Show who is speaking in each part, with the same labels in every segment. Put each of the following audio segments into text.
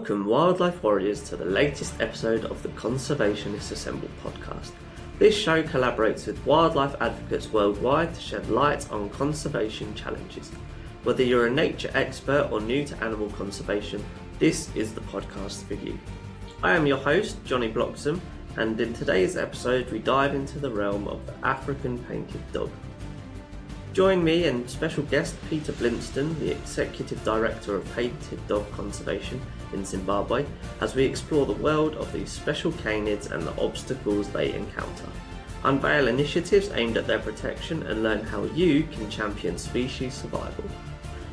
Speaker 1: Welcome, wildlife warriors, to the latest episode of the Conservationists Assembled podcast. This show collaborates with wildlife advocates worldwide to shed light on conservation challenges. Whether you're a nature expert or new to animal conservation, this is the podcast for you. I am your host, Johnny Bloxham, and in today's episode we dive into the realm of the African painted dog. Join me and special guest Peter Blinston, the Executive Director of Painted Dog Conservation in Zimbabwe, as we explore the world of these special canids and the obstacles they encounter, unveil initiatives aimed at their protection and learn how you can champion species survival.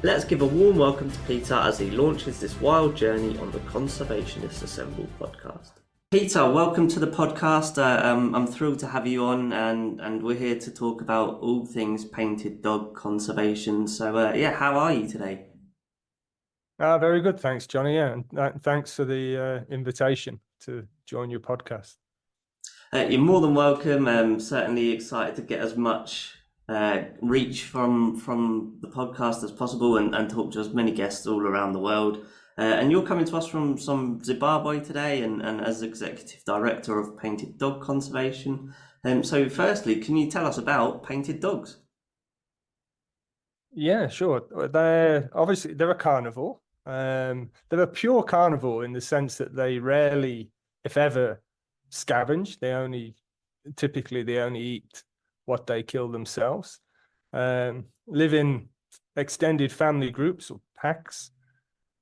Speaker 1: Let's give a warm welcome to Peter as he launches this wild journey on the Conservationists Assembled podcast. Peter, welcome to the podcast. I'm thrilled to have you on, and we're here to talk about all things painted dog conservation. So, how are you today?
Speaker 2: Very good, thanks, Johnny. Yeah, and thanks for the invitation to join your podcast.
Speaker 1: You're more than welcome. Certainly excited to get as much reach from the podcast as possible and talk to as many guests all around the world. And you're coming to us from Zimbabwe today and as Executive Director of Painted Dog Conservation. So firstly, can you tell us about painted dogs?
Speaker 2: Yeah, sure. They're a carnivore. They're a pure carnivore in the sense that they rarely, if ever, scavenge. They typically eat what they kill themselves. Live in extended family groups or packs,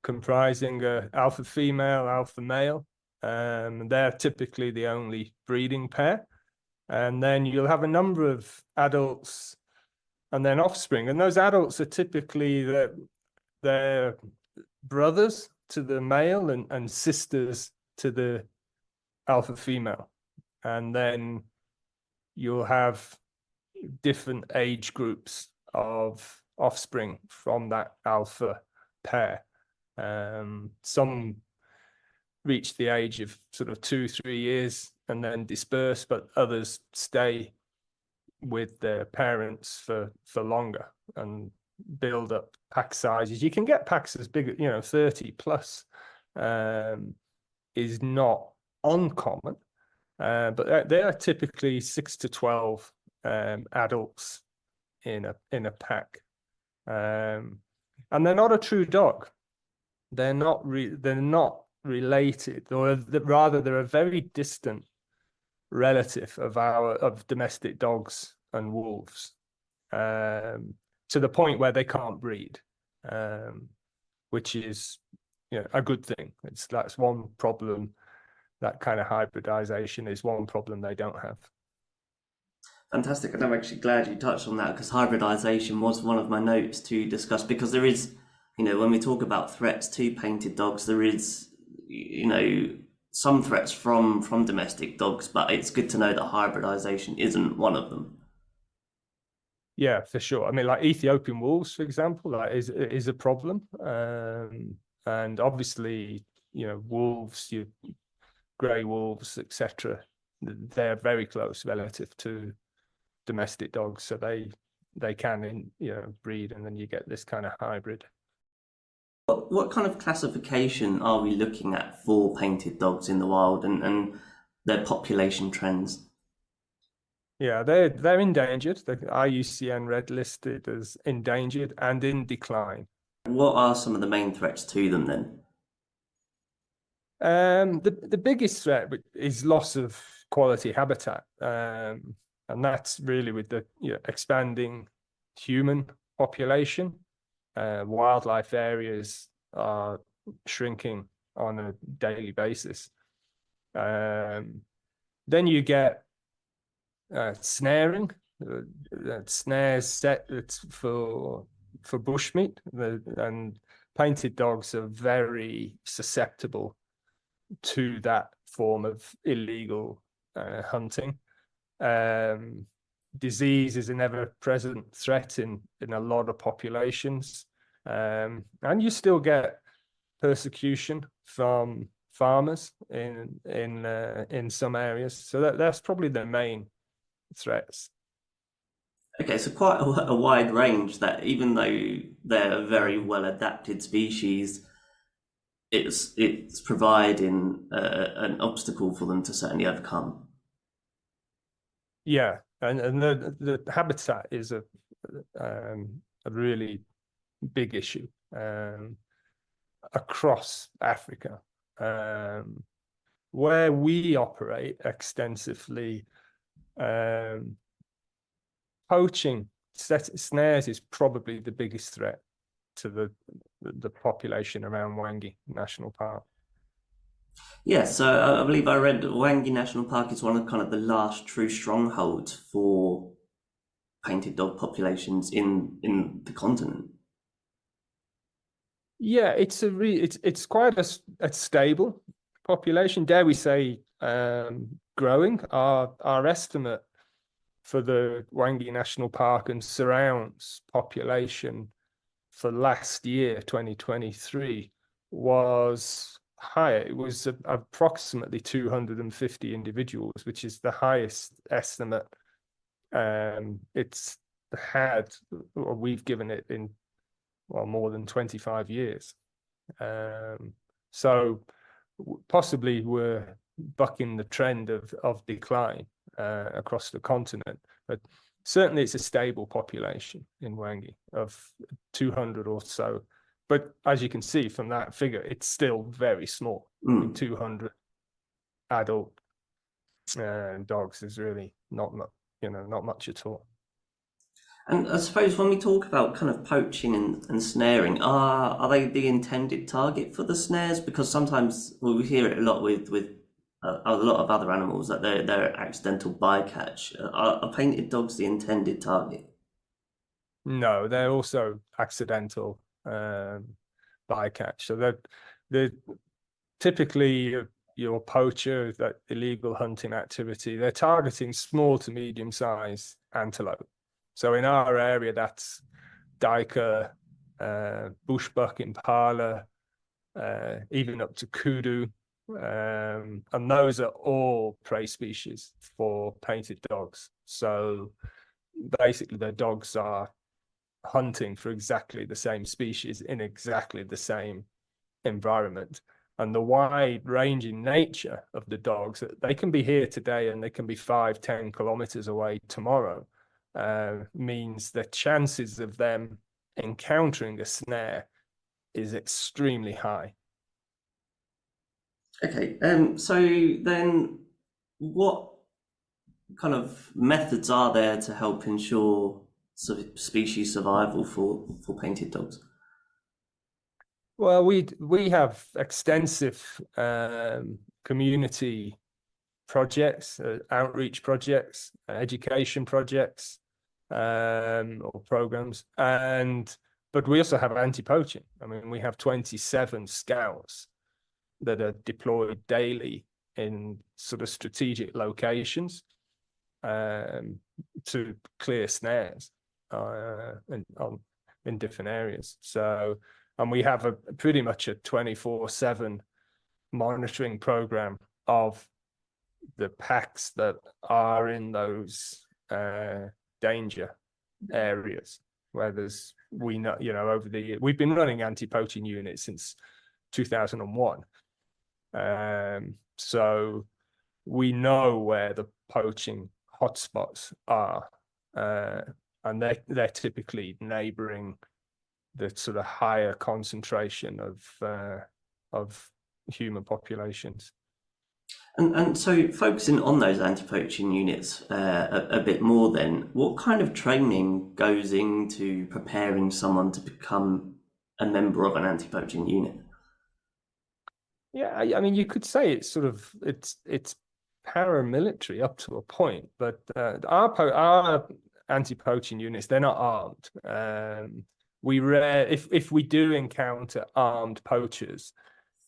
Speaker 2: comprising alpha female, alpha male. They're typically the only breeding pair. And then you'll have a number of adults and then offspring. And those adults are typically their brothers to the male and sisters to the alpha female. And then you'll have different age groups of offspring from that alpha pair. Some reach the age of sort of 2-3 years and then disperse, but others stay with their parents for longer and build up pack sizes. You can get packs as big as 30 plus, is not uncommon, but they are typically 6 to 12 adults in a pack, and they're not a true dog. They're not related, or rather, they're a very distant relative of domestic dogs and wolves, to the point where they can't breed, which is a good thing. That's one problem. That kind of hybridization is one problem they don't have.
Speaker 1: Fantastic, and I'm actually glad you touched on that, because hybridization was one of my notes to discuss, because there is, when we talk about threats to painted dogs, there is, some threats from domestic dogs, but it's good to know that hybridization isn't one of them.
Speaker 2: Yeah, for sure. I mean, like Ethiopian wolves, for example, is a problem. And obviously, wolves, grey wolves, etc., they're very close relative to domestic dogs, so they can breed, and then you get this kind of hybrid.
Speaker 1: What kind of classification are we looking at for painted dogs in the wild and their population trends?
Speaker 2: Yeah, they're endangered. They're IUCN red listed as endangered and in decline. What
Speaker 1: are some of the main threats to them then?
Speaker 2: The biggest threat is loss of quality habitat, and that's really with the expanding human population. Wildlife areas are shrinking on a daily basis. Then you get snaring. Snares set for bushmeat, and painted dogs are very susceptible to that form of illegal hunting. Disease is an ever-present threat in a lot of populations, and you still get persecution from farmers in some areas. So that's probably the main threats.
Speaker 1: Okay, so quite a wide range, that even though they're a very well adapted species, it's providing an obstacle for them to certainly overcome.
Speaker 2: Yeah, and the habitat is a really big issue across Africa. Where we operate extensively, poaching snares is probably the biggest threat to the population around Wangi National Park.
Speaker 1: Yeah, so I believe I read Wangi National Park is one of kind of the last true strongholds for painted dog populations in the continent.
Speaker 2: Yeah, it's quite a stable population. Dare we say, growing. Our estimate for the Wangi National Park and surrounds population for last year, 2023, was higher. It was approximately 250 individuals, which is the highest estimate it's had, or we've given it in, well, more than 25 years. So possibly we're bucking the trend of decline across the continent, but certainly it's a stable population in Wangi of 200 or so. But as you can see from that figure, it's still very small. I mean, 200 adult dogs is really not much, not much at all.
Speaker 1: And I suppose when we talk about kind of poaching and snaring, are they the intended target for the snares? Because sometimes we hear it a lot with a lot of other animals that they're accidental bycatch. Are painted dogs the intended target?
Speaker 2: No, they're also accidental bycatch. So they're typically your poacher, that illegal hunting activity. They're targeting small to medium-sized antelope. So in our area, that's duiker, bushbuck, impala, even up to kudu. And those are all prey species for painted dogs. So basically, the dogs are hunting for exactly the same species in exactly the same environment. And the wide-ranging nature of the dogs, they can be here today and they can be 5-10 kilometers away tomorrow, means the chances of them encountering a snare is extremely high.
Speaker 1: Okay, so then what kind of methods are there to help ensure species survival for painted dogs?
Speaker 2: Well, we have extensive community projects, outreach projects, education projects, or programs, but we also have anti-poaching. I mean, we have 27 scouts that are deployed daily in sort of strategic locations to clear snares in different areas. So, and we have pretty much a 24/7 monitoring program of the packs that are in those danger areas where over the year we've been running anti-poaching units since 2001. So we know where the poaching hotspots are, and they're typically neighboring the sort of higher concentration of human populations.
Speaker 1: And so focusing on those anti-poaching units a bit more then, what kind of training goes into preparing someone to become a member of an anti-poaching unit?
Speaker 2: Yeah, I mean, you could say it's sort of it's paramilitary up to a point, but our anti-poaching units, they're not armed. If we do encounter armed poachers,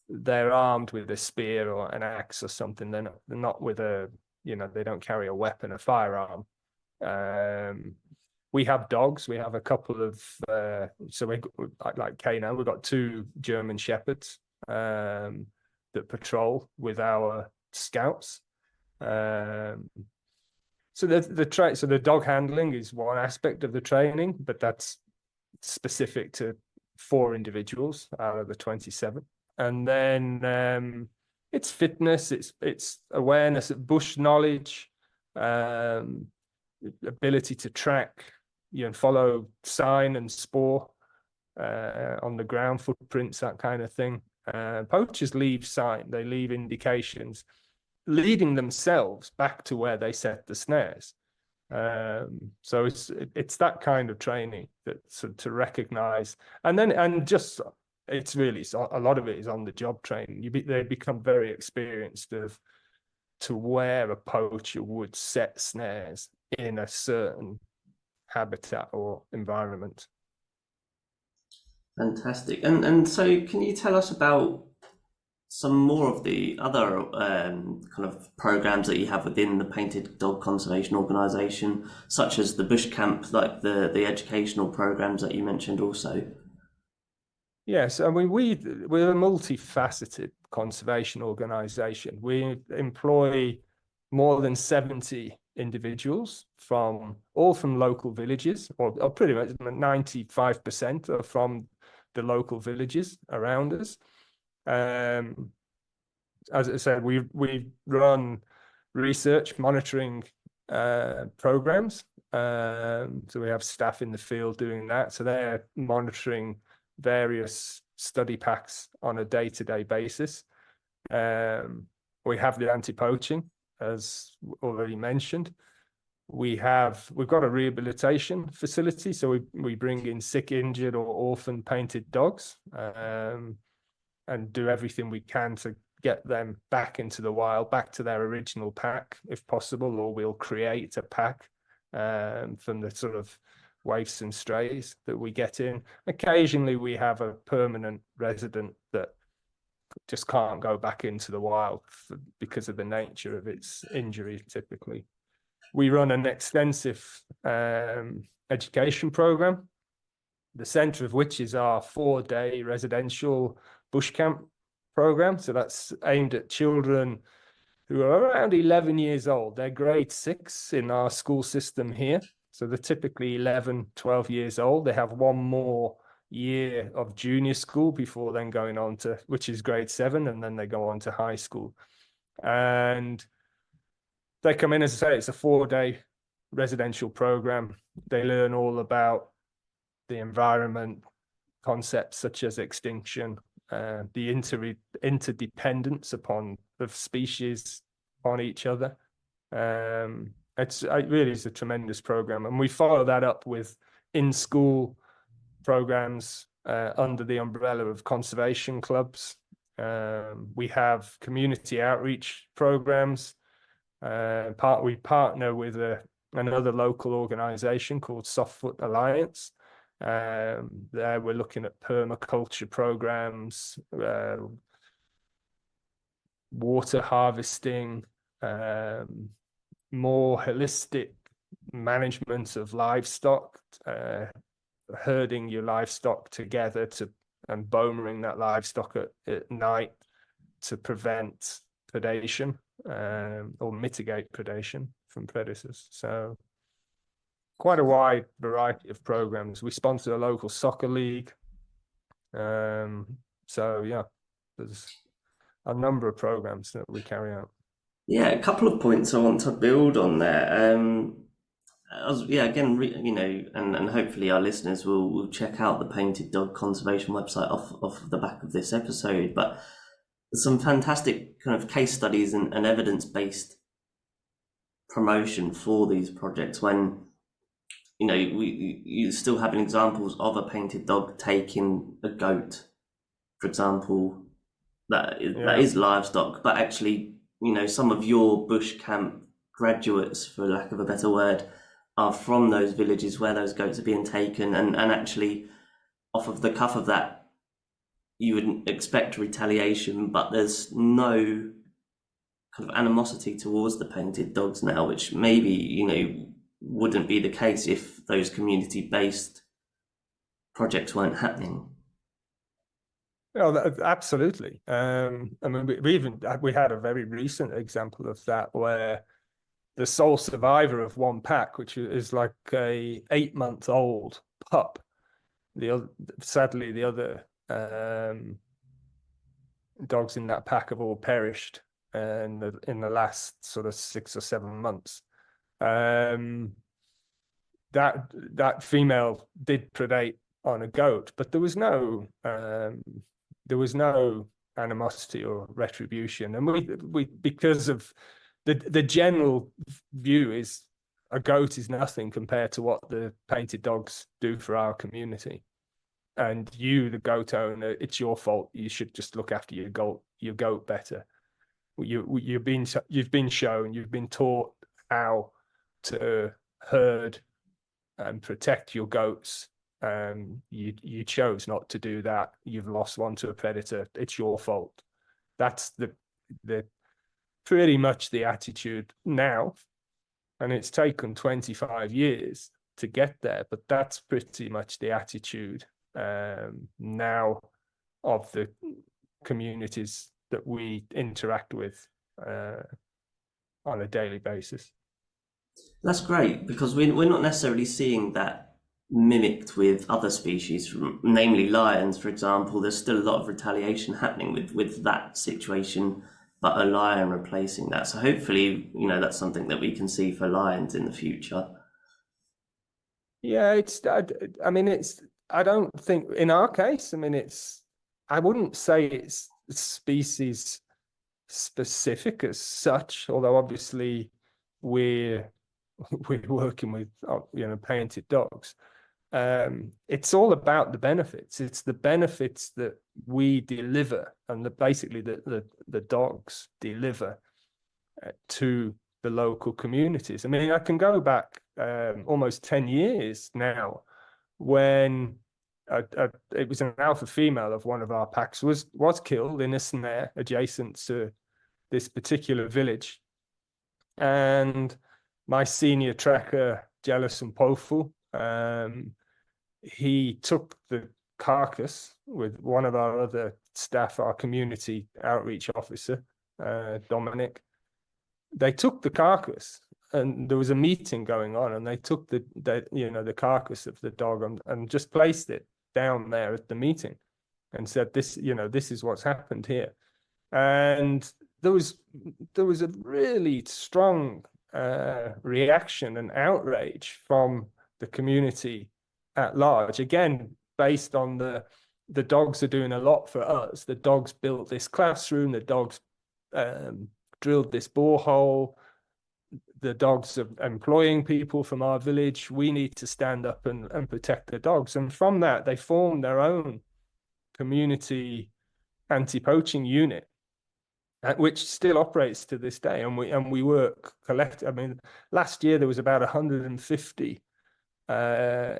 Speaker 2: they're armed with a spear or an axe or something. They're not with they don't carry a weapon, a firearm. We have dogs. We have a couple of so we like Kano. We've got 2 German shepherds that patrol with our scouts. So the dog handling is one aspect of the training, but that's specific to 4 individuals out of the 27. And then it's fitness, it's awareness of bush knowledge, ability to track, follow sign and spoor on the ground, footprints, that kind of thing. Poachers leave sign, they leave indications, leading themselves back to where they set the snares. So it's that kind of training that to recognize, and just it's really a lot of it is on the job training. They become very experienced to where a poacher would set snares in a certain habitat or environment.
Speaker 1: Fantastic. And so can you tell us about some more of the other kind of programs that you have within the Painted Dog Conservation Organisation, such as the bush camp, like the educational programs that you mentioned also?
Speaker 2: Yes, I mean, we're a multifaceted conservation organisation. We employ more than 70 individuals all from local villages, or pretty much 95% are from the local villages around us. As I said, we run research monitoring programs. So we have staff in the field doing that. So they're monitoring various study packs on a day-to-day basis. We have the anti-poaching, as already mentioned. We've got a rehabilitation facility, so we bring in sick, injured, or orphan painted dogs, and do everything we can to get them back into the wild, back to their original pack, if possible, or we'll create a pack from the sort of waifs and strays that we get in. Occasionally, we have a permanent resident that just can't go back into the wild because of the nature of its injury, typically. We run an extensive education program, the center of which is our 4-day residential bush camp program. So that's aimed at children who are around 11 years old. They're grade 6 in our school system here. So they're typically 11, 12 years old. They have one more year of junior school before then going on to, which is grade 7, and then they go on to high school. And they come in, as I say, it's a 4-day residential program. They learn all about the environment, concepts such as extinction, the interdependence of species on each other. It really is a tremendous program, and we follow that up with in-school programs under the umbrella of conservation clubs. We have community outreach programs. We partner with another local organization called Softfoot Alliance. There we're looking at permaculture programs, water harvesting, more holistic management of livestock, herding your livestock together and bomering that livestock at night to prevent predation or mitigate predation from predators. So quite a wide variety of programs. We sponsor a local soccer league. So yeah, there's a number of programs that we carry out.
Speaker 1: Yeah, a couple of points I want to build on there. Again, and hopefully our listeners will check out the Painted Dog Conservation website off the back of this episode. But some fantastic kind of case studies and evidence-based promotion for these projects when you still having examples of a painted dog taking a goat, for example, that is livestock, but actually, some of your bush camp graduates, for lack of a better word, are from those villages where those goats are being taken, and actually, off of the cuff of that, you wouldn't expect retaliation, but there's no kind of animosity towards the painted dogs now, which maybe, wouldn't be the case if those community-based projects weren't happening.
Speaker 2: Oh, absolutely. I mean, we had a very recent example of that where the sole survivor of one pack, which is like a 8-month-old pup, sadly the other dogs in that pack have all perished in the last sort of 6 or 7 months. That female did predate on a goat, but there was no animosity or retribution, and we because of the general view is a goat is nothing compared to what the painted dogs do for our community. And you, the goat owner, it's your fault. You should just look after your goat better. You've been shown, you've been taught how to herd and protect your goats. You chose not to do that. You've lost one to a predator. It's your fault. That's the pretty much the attitude now, and it's taken 25 years to get there, but that's pretty much the attitude now of the communities that we interact with on a daily basis.
Speaker 1: That's great, because we're not necessarily seeing that mimicked with other species, namely lions, for example. There's still a lot of retaliation happening with that situation, but a lion replacing that. So hopefully, that's something that we can see for lions in the future.
Speaker 2: Yeah, I don't think in our case, I wouldn't say it's species specific as such, although obviously we're working with painted dogs. It's all about the benefits. It's the benefits that we deliver, and basically the dogs deliver to the local communities. I can go back almost 10 years now when it was an alpha female of one of our packs was killed in a snare adjacent to this particular village, and my senior tracker, jealous Mpofu, he took the carcass with one of our other staff, our community outreach officer, Dominic. They took the carcass, and there was a meeting going on, and they took the carcass of the dog and just placed it down there at the meeting and said, this is what's happened here. And there was a really strong reaction and outrage from the community at large, again based on the dogs are doing a lot for us. The dogs built this classroom, the dogs drilled this borehole, the dogs are employing people from our village. We need to stand up and protect the dogs. And from that, they formed their own community anti-poaching unit, which still operates to this day. And we work collectively. Last year there was about 150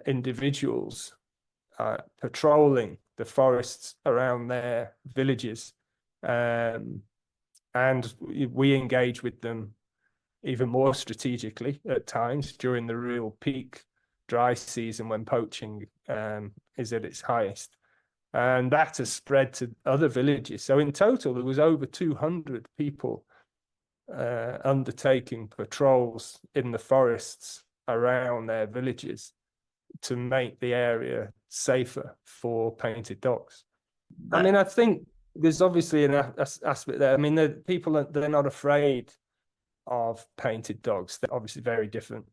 Speaker 2: individuals patrolling the forests around their villages, and we engage with them even more strategically at times during the real peak dry season when poaching is at its highest. And that has spread to other villages. So in total, there was over 200 people undertaking patrols in the forests around their villages to make the area safer for painted dogs. I think there's obviously an aspect there. The people, they're not afraid of painted dogs. They're obviously very different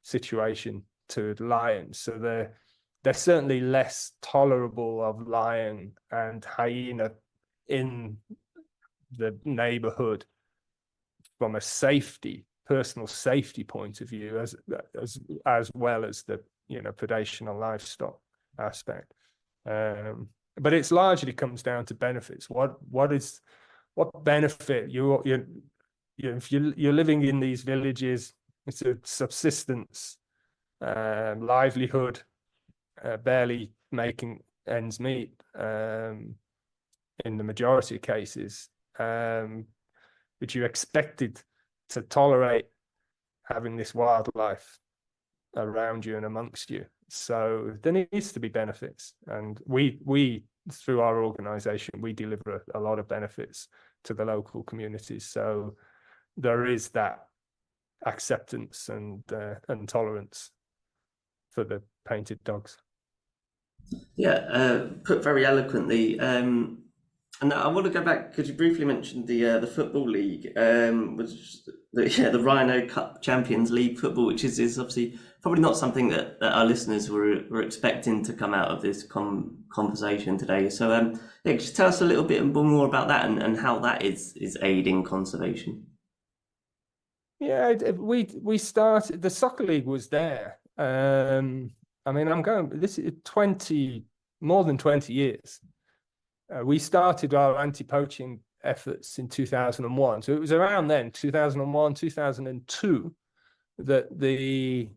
Speaker 2: situation to lions. So they're certainly less tolerable of lion and hyena in the neighborhood from a personal safety point of view, as well as the predation on livestock aspect. But it's largely comes down to benefits. What benefit if you're living in these villages, it's a subsistence, livelihood, barely making ends meet in the majority of cases, but you're expected to tolerate having this wildlife around you and amongst you. So there needs to be benefits, and we through our organization, we deliver a lot of benefits to the local communities. So there is that acceptance and tolerance for the painted dogs.
Speaker 1: Yeah, put very eloquently. And I want to go back because you briefly mentioned the football league, the Rhino Cup Champions League football, which is obviously probably not something that our listeners were expecting to come out of this conversation today. So yeah, just tell us a little bit more about that and how that is aiding conservation.
Speaker 2: Yeah, we started, the soccer league was there. I mean, this is more than 20 years. We started our anti-poaching efforts in 2001. So it was around then, 2001, 2002, that the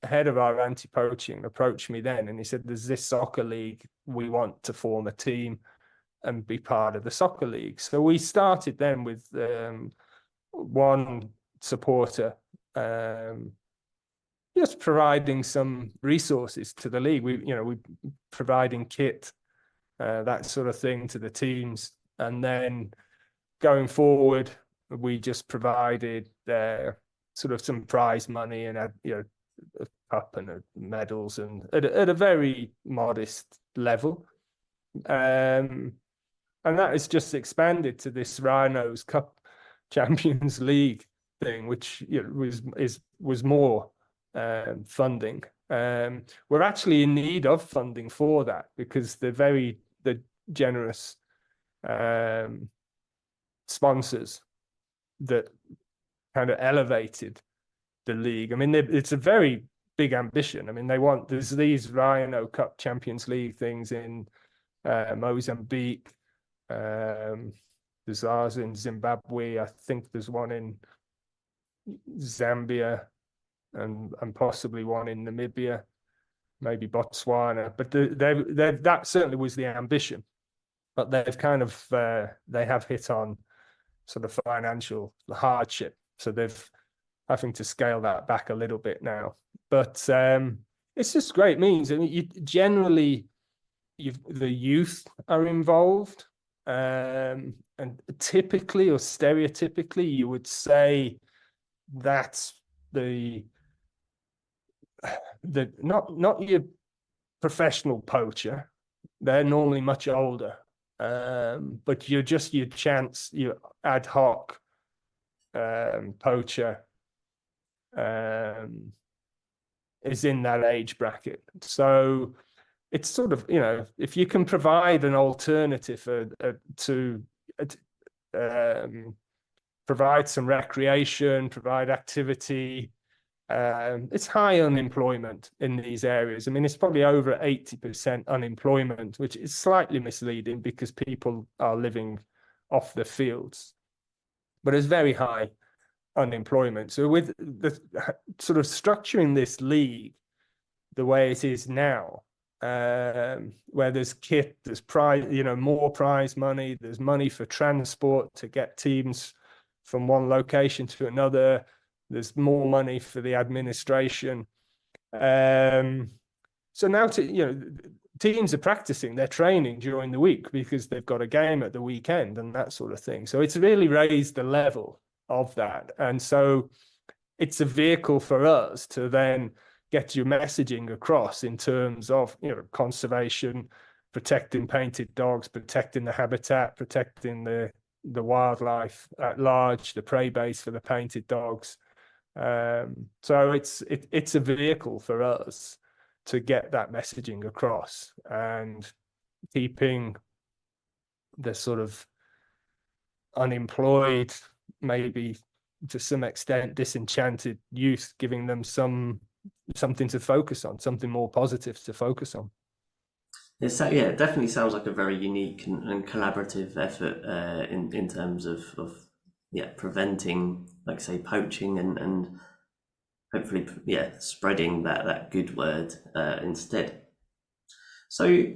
Speaker 2: head of our anti-poaching approached me then, and he said, there's this soccer league, we want to form a team and be part of the soccer league. So we started then with one supporter, just providing some resources to the league. We providing kit, that sort of thing to the teams, and then going forward, we just provided sort of some prize money and a cup and medals, and at a very modest level, and that has just expanded to this Rhinos Cup Champions League thing, which was more funding. We're actually in need of funding for that because the generous sponsors that kind of elevated the league. I mean, it's a very big ambition. I mean, there's these Rhino Cup Champions League things in Mozambique. There's ours in Zimbabwe. I think there's one in Zambia and possibly one in Namibia, maybe Botswana. But that certainly was the ambition. But they've kind of they have hit on sort of financial hardship, so they've having to scale that back a little bit now. But it's just great means. I mean, the youth are involved, and typically or stereotypically, you would say that's not your professional poacher. They're normally much older, but you're just your ad hoc poacher is in that age bracket. So it's sort of, if you can provide an alternative to provide some recreation, provide activity. It's high unemployment in these areas. I mean, it's probably over 80% unemployment, which is slightly misleading because people are living off the fields. But it's very high unemployment. So with the sort of structuring this league the way it is now, where there's kit, there's prize, more prize money, there's money for transport to get teams from one location to another. There's more money for the administration. So now, teams are practicing, they're training during the week because they've got a game at the weekend and that sort of thing. So it's really raised the level of that. And so it's a vehicle for us to then get your messaging across in terms of, conservation, protecting painted dogs, protecting the habitat, protecting the wildlife at large, the prey base for the painted dogs. So it's a vehicle for us to get that messaging across and keeping the sort of unemployed, maybe to some extent disenchanted youth, giving them something to focus on, something more positive to focus on.
Speaker 1: It definitely sounds like a very unique and collaborative effort in terms of preventing, like say, poaching and hopefully spreading that good word instead. So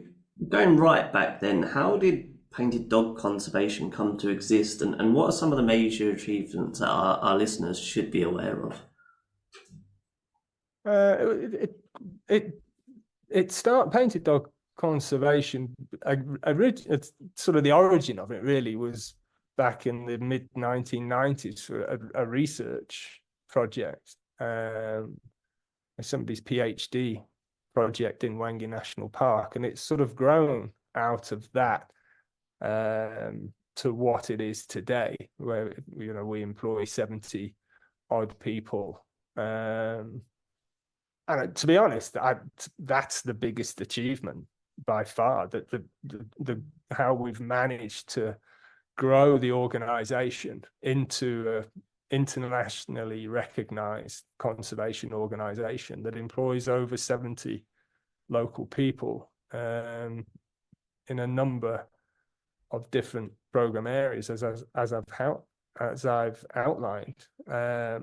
Speaker 1: going right back then, how did painted dog conservation come to exist, and what are some of the major achievements that our listeners should be aware of?
Speaker 2: Painted dog conservation, it's sort of the origin of it really was back in the mid 1990s for a research project, somebody's PhD project in Wangi National Park, and it's sort of grown out of that. to what it is today, where we employ 70 odd people. And to be honest, that's the biggest achievement by far. That the how we've managed to grow the organization into a internationally recognized conservation organization that employs over 70 local people in a number of different program areas, as I've outlined. For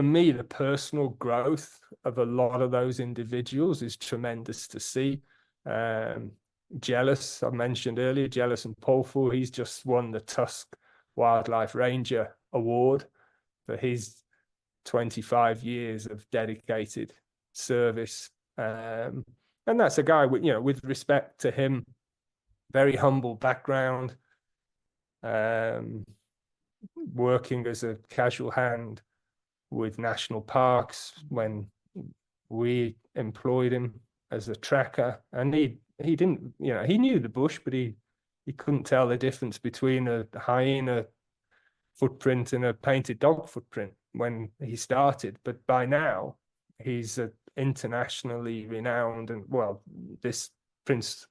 Speaker 2: me, the personal growth of a lot of those individuals is tremendous to see. Jealous, I mentioned earlier, Jealous Mpofu, he's just won the Tusk Wildlife Ranger Award for his 25 years of dedicated service. And that's a guy with respect to him, very humble background, working as a casual hand with national parks when we employed him as a tracker. And he didn't, he knew the bush, but he couldn't tell the difference between a hyena footprint and a painted dog footprint when he started. But by now, he's an internationally renowned, and this Prince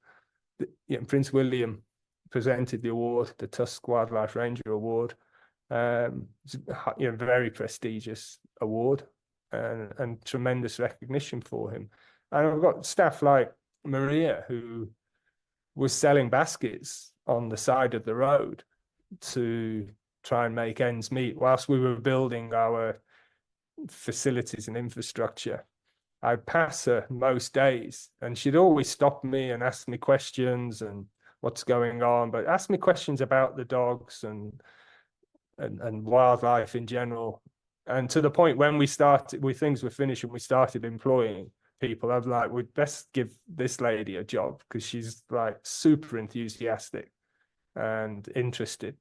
Speaker 2: William presented the award, the Tusk Wildlife Ranger Award. It's a very prestigious award and tremendous recognition for him. And I've got staff like Maria, who was selling baskets on the side of the road to try and make ends meet whilst we were building our facilities and infrastructure. I'd pass her most days, and she'd always stop me and ask me questions and what's going on, but ask me questions about the dogs and wildlife in general. And to the point when things were finished and we started employing people, I was like, we'd best give this lady a job, because she's like super enthusiastic and interested.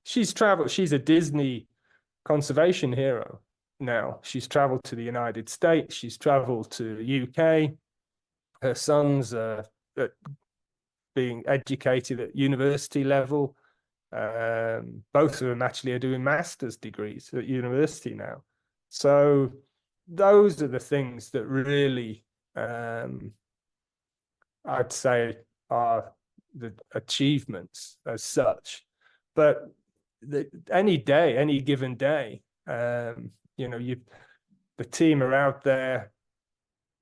Speaker 2: She's a Disney conservation hero now. She's traveled to the United States, she's traveled to the UK. Her sons are being educated at university level. Both of them actually are doing master's degrees at university now. So those are the things that really, I'd say, are the achievements as such. But any given day, the team are out there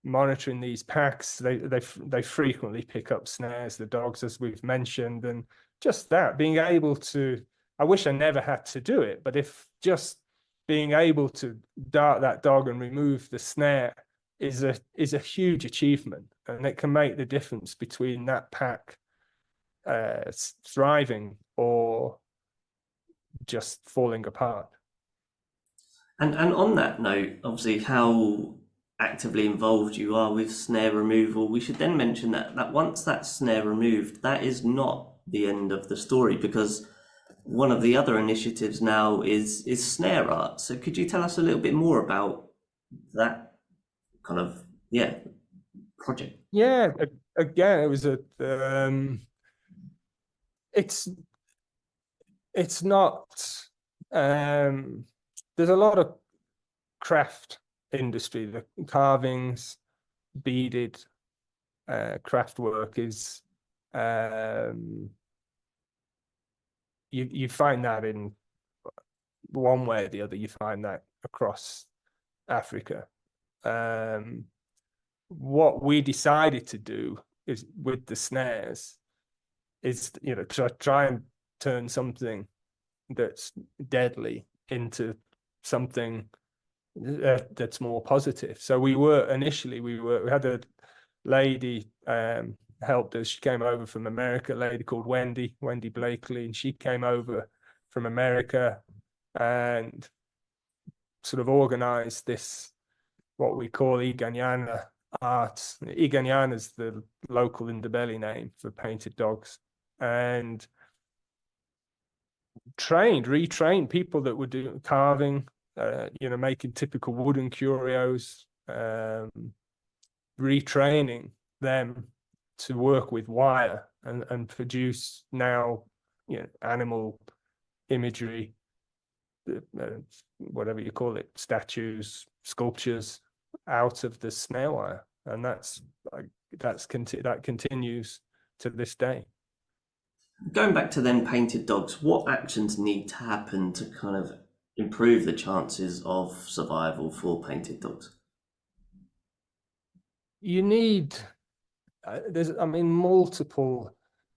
Speaker 2: monitoring these packs. They frequently pick up snares, the dogs, as we've mentioned, and just that, being able to, I wish I never had to do it, but if just being able to dart that dog and remove the snare is a huge achievement, and it can make the difference between that pack thriving or just falling apart.
Speaker 1: And on that note, obviously how actively involved you are with snare removal, we should then mention that once that snare removed, that is not the end of the story, because one of the other initiatives now is snare art. So could you tell us a little bit more about that kind of project?
Speaker 2: Yeah, again, it was it's not there's a lot of craft industry, the carvings, beaded craft work is you find that in one way or the other. You find that across Africa. What we decided to do is with the snares is try and turn something that's deadly into something that's more positive. So we had a lady helped us. She came over from America, a lady called Wendy Blakely, and she came over from America and sort of organized this, what we call Iganyana art. Iganyana is the local Ndebele name for painted dogs, and retrained people that were doing carving, making typical wooden curios, retraining them to work with wire and produce now, animal imagery, whatever you call it, statues, sculptures out of the snare wire, and that continues to this day.
Speaker 1: Going back to then painted dogs, what actions need to happen to kind of improve the chances of survival for painted dogs?
Speaker 2: You need there's multiple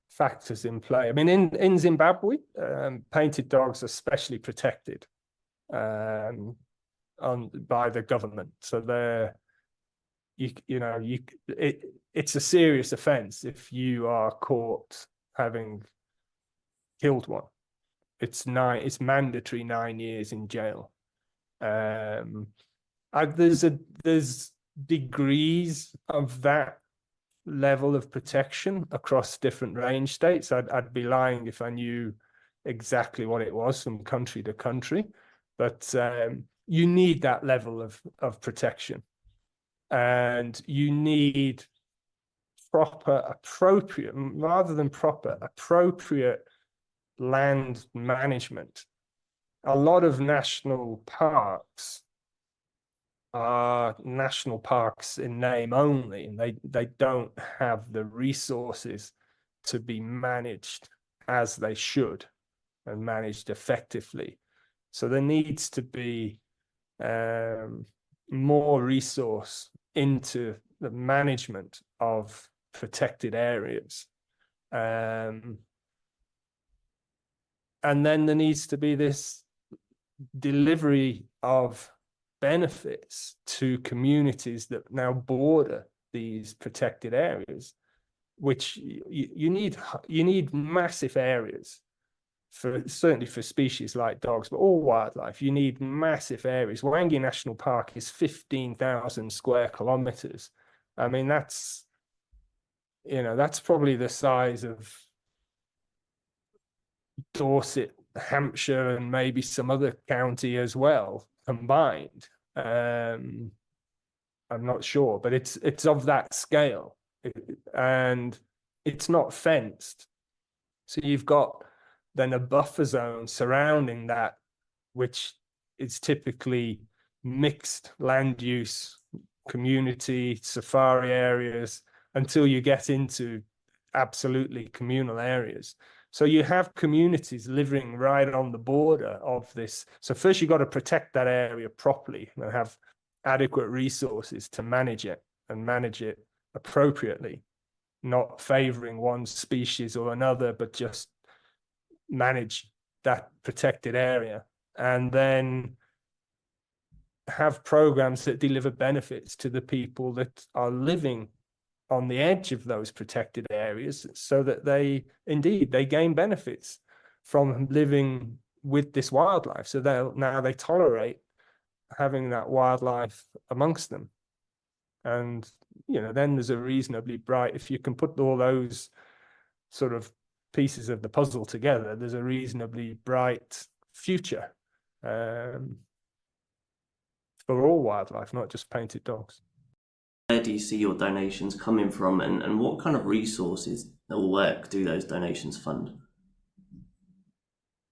Speaker 2: factors in play. I mean, in Zimbabwe, painted dogs are specially protected by the government, so it's a serious offence if you are caught having killed one. It's mandatory 9 years in jail. There's degrees of that level of protection across different range states. I'd be lying if I knew exactly what it was from country to country, but you need that level of protection, and you need appropriate land management. A lot of national parks are national parks in name only, and they don't have the resources to be managed as they should and managed effectively. So there needs to be more resource into the management of protected areas. And then there needs to be this delivery of benefits to communities that now border these protected areas, which you need massive areas certainly for species like dogs, but all wildlife. You need massive areas. Wangi National Park is 15,000 square kilometers. I mean, that's probably the size of Dorset, Hampshire, and maybe some other county as well combined. I'm not sure, but it's of that scale, and it's not fenced. So you've got then a buffer zone surrounding that, which is typically mixed land use, community, safari areas, until you get into absolutely communal areas. So you have communities living right on the border of this. So first you've got to protect that area properly and have adequate resources to manage it and manage it appropriately, not favoring one species or another, but just manage that protected area, and then have programs that deliver benefits to the people that are living on the edge of those protected areas, so that they gain benefits from living with this wildlife. So they tolerate having that wildlife amongst them. And then there's a reasonably bright, if you can put all those sort of pieces of the puzzle together, there's a reasonably bright future for all wildlife, not just painted dogs.
Speaker 1: Where do you see your donations coming from, and what kind of resources or work do those donations fund?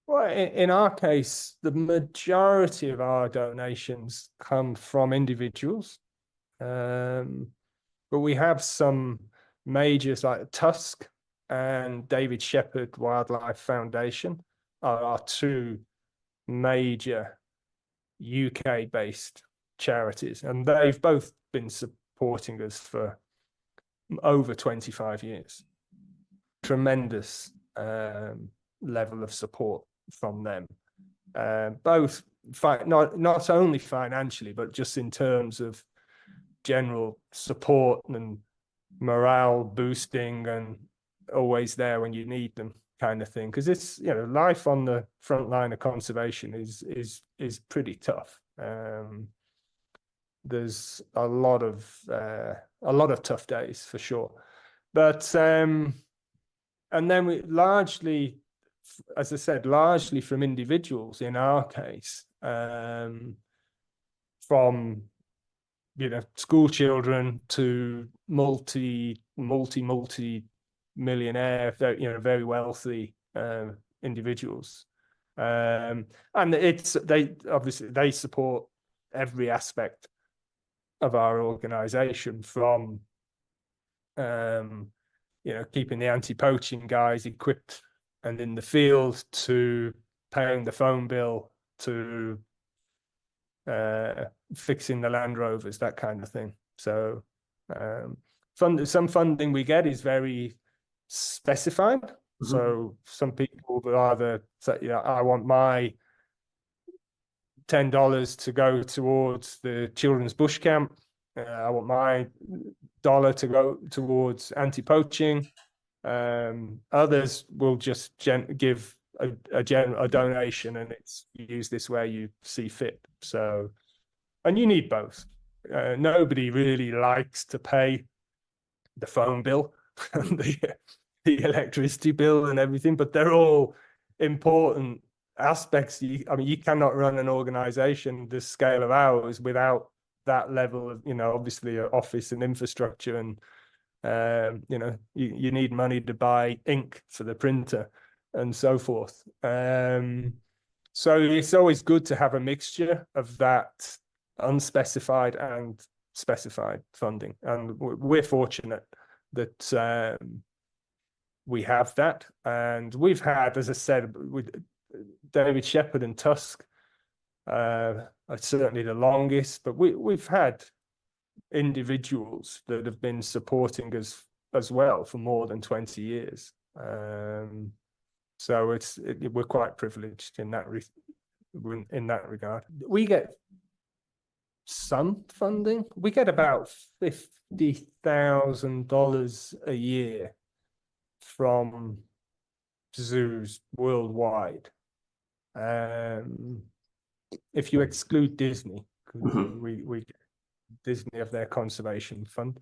Speaker 2: Well, in our case, the majority of our donations come from individuals, but we have some majors like Tusk and David Shepherd Wildlife Foundation are our two major UK-based charities, and they've both been supporting us for over 25 years. Tremendous level of support from them, both not only financially, but just in terms of general support and morale boosting, and always there when you need them, kind of thing. Because it's life on the front line of conservation is pretty tough. There's a lot of tough days for sure, but and then we largely, as I said, largely from individuals in our case, from school children to multi millionaire, very wealthy individuals. And they support every aspect of our organization, from keeping the anti-poaching guys equipped and in the field, to paying the phone bill, to fixing the Land Rovers, that kind of thing. So some funding we get is very specified. Mm-hmm. So some people will either say, I want my $10 to go towards the children's bush camp. I want my dollar to go towards anti-poaching. Others will just give a donation, and it's use this where you see fit. So, and you need both. Nobody really likes to pay the phone bill, the electricity bill, and everything, but they're all important aspects. You cannot run an organization this scale of ours without that level of, obviously office and infrastructure, and you need money to buy ink for the printer and so forth. So it's always good to have a mixture of that unspecified and specified funding, and we're fortunate that we have that. And we've had, as I said, with David Shepherd and Tusk, certainly the longest, but we've had individuals that have been supporting us as well for more than 20 years. So we're quite privileged in that regard. We get some funding. We get about $50,000 a year from zoos worldwide. If you exclude Disney, we Disney of their conservation fund,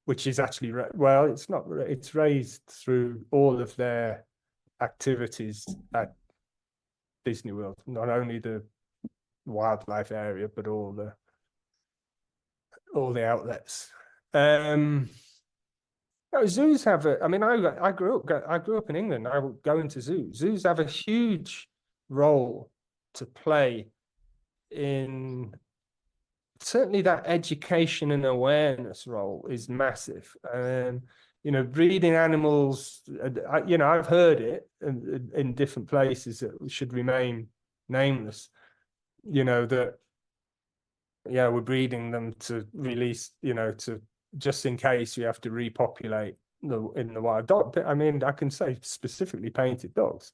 Speaker 2: which is actually, it's raised through all of their activities at Disney World, not only the wildlife area, but all the outlets. Zoos have I grew up in England. I would go into zoos. Zoos have a huge role to play in, certainly that education and awareness role is massive. Breeding animals, I've heard it in different places that should remain nameless, that, we're breeding them to release, to just in case you have to repopulate in the wild dog. I can say specifically painted dogs.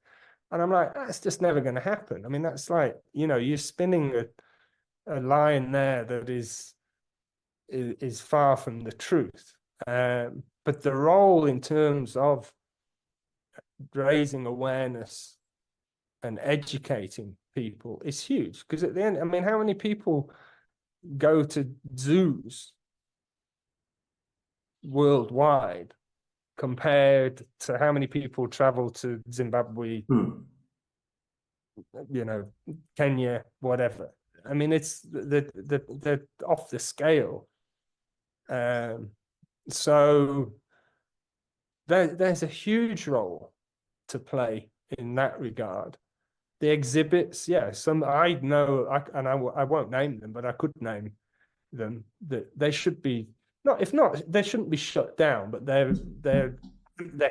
Speaker 2: And I'm like, that's just never going to happen. That's like, you're spinning a line there that is far from the truth. But the role in terms of raising awareness and educating people is huge. Because at the end, how many people go to zoos worldwide compared to how many people travel to Zimbabwe, Kenya, whatever? It's they're off the scale. So there's a huge role to play in that regard. The exhibits, some I know, I won't name them, but I could name them, that they should be they shouldn't be shut down, but their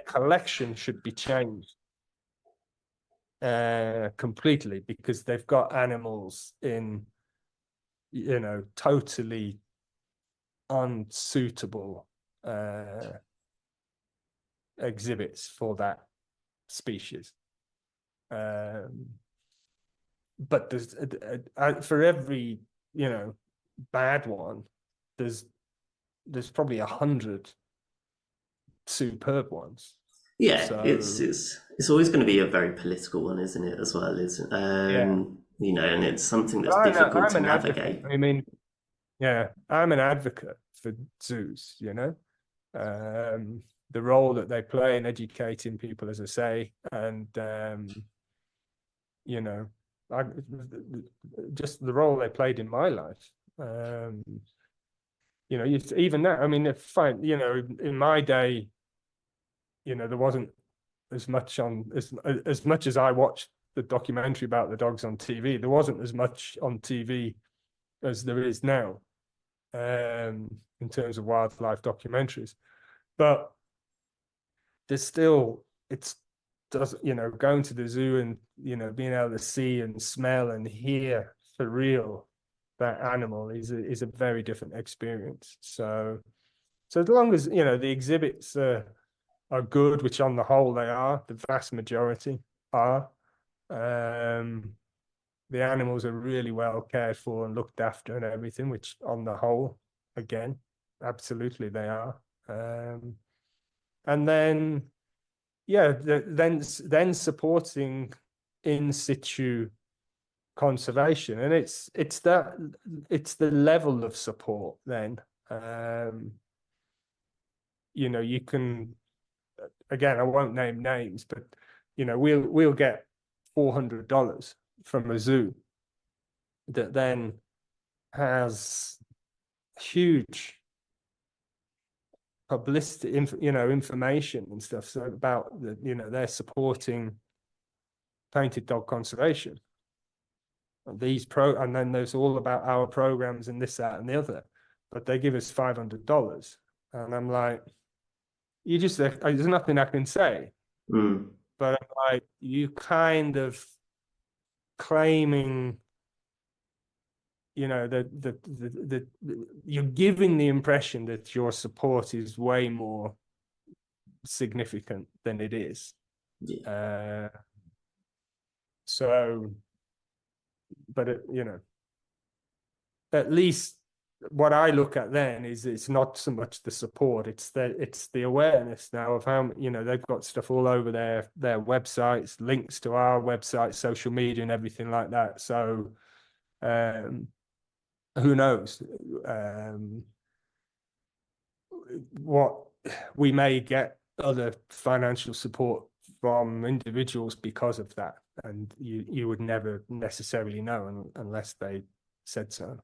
Speaker 2: collection should be changed completely, because they've got animals in totally unsuitable exhibits for that species. But there's for every bad one, there's probably 100 superb ones.
Speaker 1: Yeah, so, it's always going to be a very political one, isn't it? As well, isn't and it's something that's difficult to navigate.
Speaker 2: Advocate. I'm an advocate for zoos. The role that they play in educating people, as I say, and just the role they played in my life. Even that. Fine. In my day, there wasn't as much as much as I watched the documentary about the dogs on TV. There wasn't as much on TV as there is now, in terms of wildlife documentaries. But there's still, going to the zoo and being able to see and smell and hear for real that animal is a very different experience. So as long as the exhibits are good, which on the whole they are, the vast majority are. The animals are really well cared for and looked after and everything, which on the whole, again, absolutely they are. And then, then supporting in situ conservation, and it's the level of support then. You can, again, I won't name names, but we'll get $400 from a zoo that then has huge publicity, information and stuff, so about they're supporting painted dog conservation. And then there's all about our programs and this, that, and the other, but they give us $500, and I'm like, there's nothing I can say. But I'm like, you kind of claiming, you're giving the impression that your support is way more significant than it is.
Speaker 1: Yeah.
Speaker 2: But at least what I look at then is it's not so much the support, it's the awareness now of how they've got stuff all over their websites, links to our website, social media, and everything like that. So who knows what we may get other financial support from individuals because of that, and you would never necessarily know unless they said so.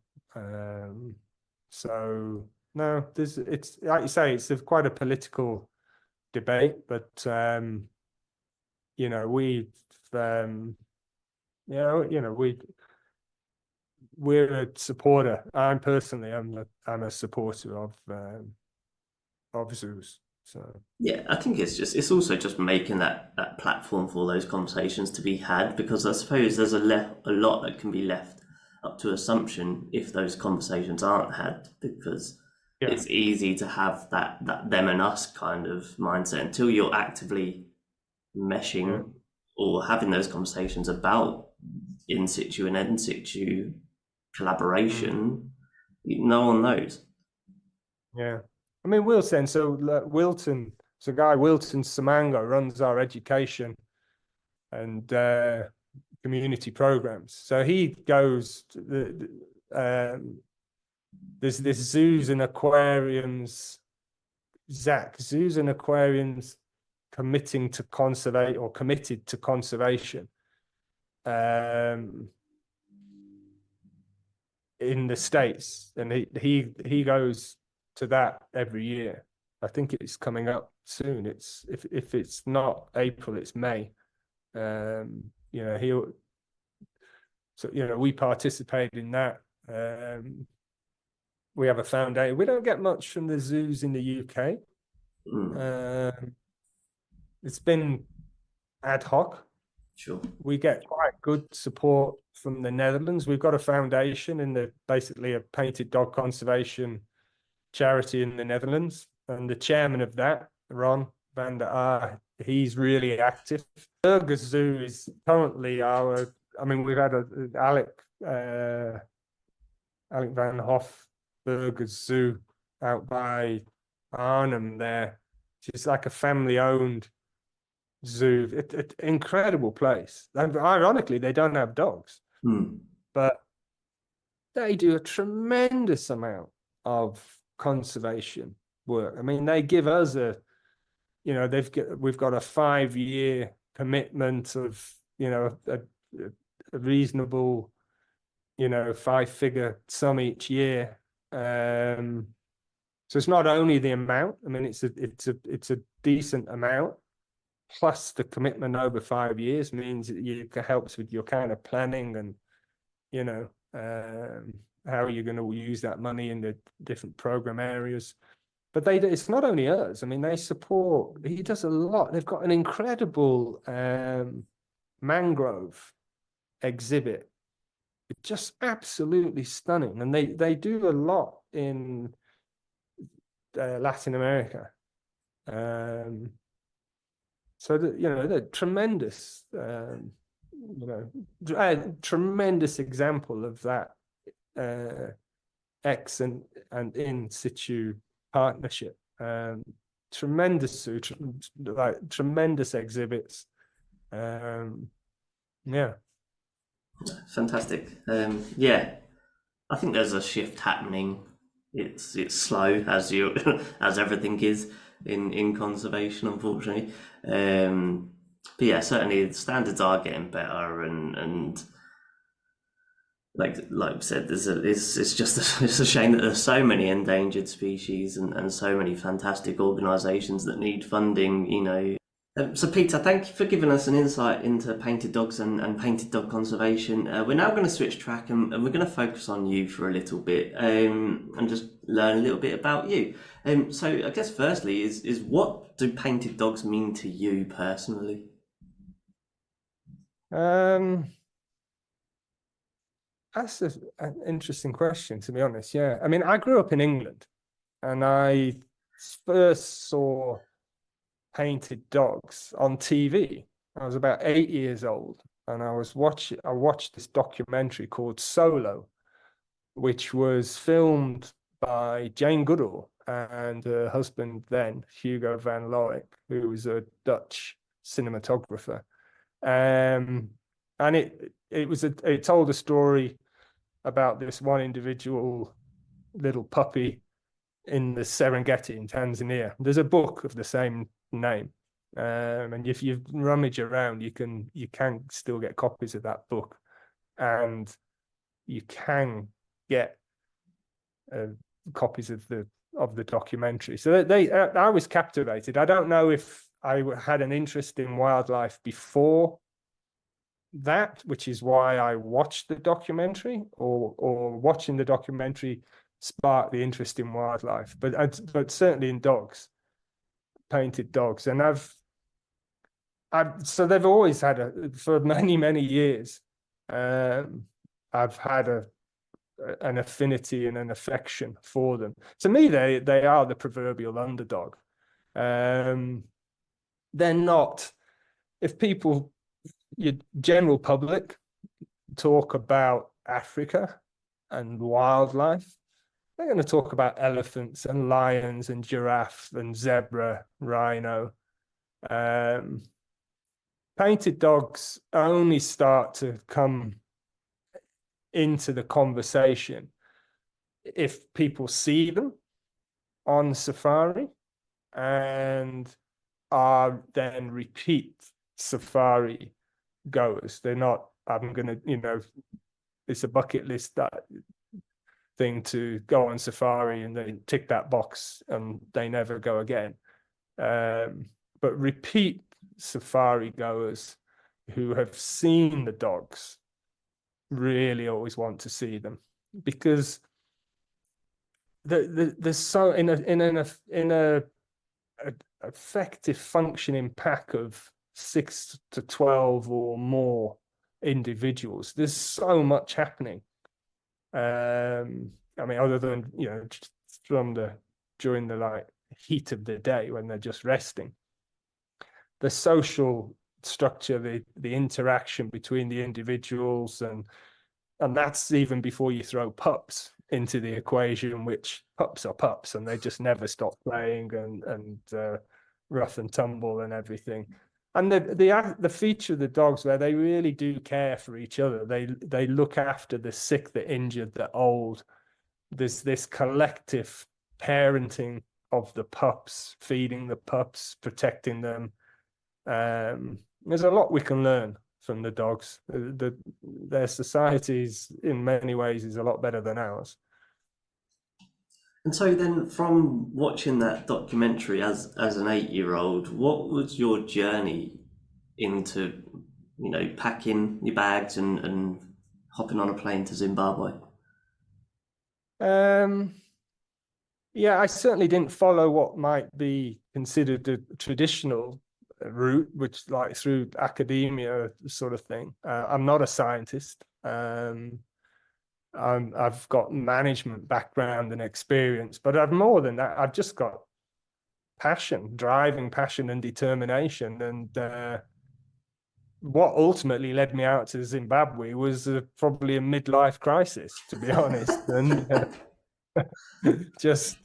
Speaker 2: So no, it's like you say, it's quite a political debate, but we're a supporter. I'm a supporter of zoos. So
Speaker 1: yeah, I think it's also just making that platform for those conversations to be had, because I suppose there's a lot that can be left up to assumption if those conversations aren't had, because it's easy to have that them and us kind of mindset until you're actively meshing or having those conversations about in situ and in situ collaboration. No one knows.
Speaker 2: Yeah, I mean, Wilson. So Wilton, Guy Wilton Samango runs our education and community programs. So he goes to there's this zoos and aquariums, zoos and aquariums committed to conservation in the States, and he goes to that every year. I think it's coming up soon. It's if it's not April, it's May. We participate in that. We have a foundation. We don't get much from the zoos in the UK. It's been ad hoc.
Speaker 1: Sure.
Speaker 2: We get quite good support from the Netherlands. We've got a foundation basically a painted dog conservation charity in the Netherlands, and the chairman of that, Ron van der Aar, he's really active. Burgers Zoo is currently we've had Alec van Hoff Burgers Zoo out by Arnhem there. It's like a family-owned zoo. It's an incredible place. And ironically, they don't have dogs, but they do a tremendous amount of conservation work. I mean, they give us we've got a 5-year commitment of a reasonable 5-figure sum each year. So So it's not only the amount. I mean, it's a decent amount. Plus the commitment over 5 years means it helps with your kind of planning and, how you're going to use that money in the different program areas. But it's not only us. I mean, he does a lot. They've got an incredible mangrove exhibit. It's just absolutely stunning. And they do a lot in Latin America. So they're tremendous, tremendous example of that ex and in situ partnership. Tremendous exhibits. Yeah.
Speaker 1: Fantastic. Yeah, I think there's a shift happening. It's slow as as everything is in conservation, unfortunately. But yeah, certainly the standards are getting better, and like I said, it's a shame that there's so many endangered species and so many fantastic organisations that need funding. So Peter, thank you for giving us an insight into painted dogs and painted dog conservation. We're now going to switch track and we're going to focus on you for a little bit and just learn a little bit about you. So I guess firstly is what do painted dogs mean to you personally?
Speaker 2: That's an interesting question, to be honest. Yeah, I mean, I grew up in England, and I first saw painted dogs on TV. I was about 8 years old, and I watched this documentary called Solo, which was filmed by Jane Goodall and her husband then, Hugo van Loick, who was a Dutch cinematographer. And it told a story about this one individual little puppy in the Serengeti in Tanzania. There's a book of the same name, and if you rummage around, you can still get copies of that book, and you can get copies of the documentary. So I was captivated. I don't know if I had an interest in wildlife before that, which is why I watched the documentary, or watching the documentary sparked the interest in wildlife, but certainly in dogs, painted dogs. And so they've always had for many years. I've had an affinity and an affection for them. To me, they are the proverbial underdog. They're not. If people, your general public, talk about Africa and wildlife, they're going to talk about elephants and lions and giraffe and zebra, rhino. Painted dogs only start to come into the conversation if people see them on safari and are then repeat safari goers. They're not, I'm going to, it's a bucket list thing to go on safari and they tick that box and they never go again. But repeat safari goers who have seen the dogs really always want to see them, because there's so in a effective functioning pack of 6 to 12 or more individuals, there's so much happening. I mean, other than during the heat of the day when they're just resting, the social structure, the interaction between the individuals, and that's even before you throw pups into the equation, which pups are pups and they just never stop playing and rough and tumble and everything. And the feature of the dogs where they really do care for each other. They look after the sick, the injured, the old. There's this collective parenting of the pups, feeding the pups, protecting them. There's a lot we can learn from the dogs. Their societies, in many ways, is a lot better than ours.
Speaker 1: And so then, from watching that documentary as an 8-year-old, what was your journey into, packing your bags and hopping on a plane to Zimbabwe?
Speaker 2: Um, yeah, I certainly didn't follow what might be considered the traditional route, which like through academia sort of thing. I'm not a scientist. I've got management background and experience, but I've more than that. I've just got passion, driving passion and determination. And what ultimately led me out to Zimbabwe was probably a midlife crisis, to be honest, and just